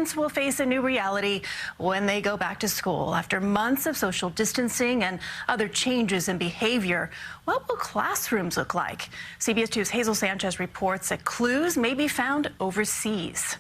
students will face a new reality when they go back to school. After months of social distancing and other changes in behavior, what will classrooms look like? CBS 2's Hazel Sanchez reports that clues may be found overseas.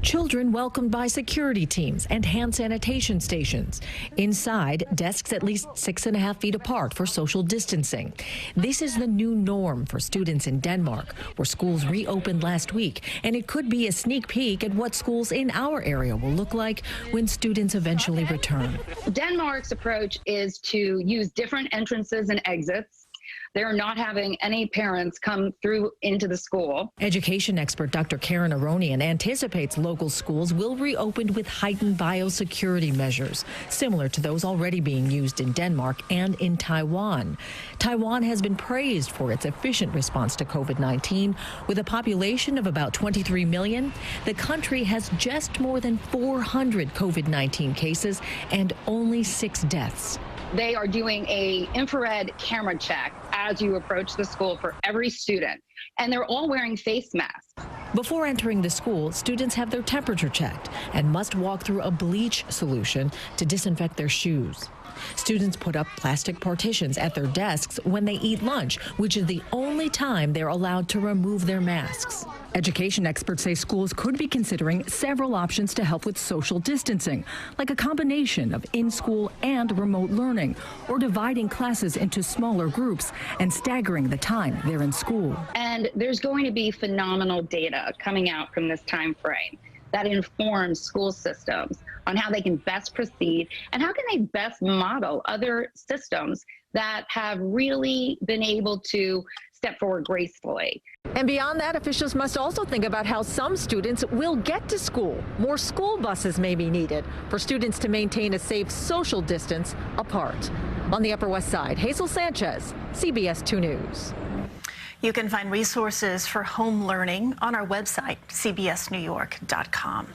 Children welcomed by security teams and hand sanitation stations. Inside, desks at least 6.5 feet apart for social distancing. This is the new norm for students in Denmark, where schools reopened last week, and it could be a sneak peek at what schools in our area will look like when students eventually return. Denmark's approach is to use different entrances and exits. They're not having any parents come through into the school. Education expert Dr. Aronian anticipates local schools will reopen with heightened biosecurity measures, similar to those already being used in Denmark and in Taiwan. Taiwan has been praised for its efficient response to COVID-19. With a population of about 23 million, the country has just more than 400 COVID-19 cases and only 6 deaths. They are doing an infrared camera check as you approach the school for every student, and they're all wearing face masks. Before entering the school, students have their temperature checked and must walk through a bleach solution to disinfect their shoes. Students put up plastic partitions at their desks when they eat lunch, which is the only time they're allowed to remove their masks. Education experts say schools could be considering several options to help with social distancing, like a combination of in-school and remote learning, or dividing classes into smaller groups and staggering the time they're in school. And there's going to be phenomenal data coming out from this time frame that informs school systems on how they can best proceed and how can they best model other systems that have really been able to step forward gracefully. And beyond that, officials must also think about how some students will get to school. More school buses may be needed for students to maintain a safe social distance apart. On the Upper West Side, Hazel Sanchez, CBS 2 News. You can find resources for home learning on our website, cbsnewyork.com.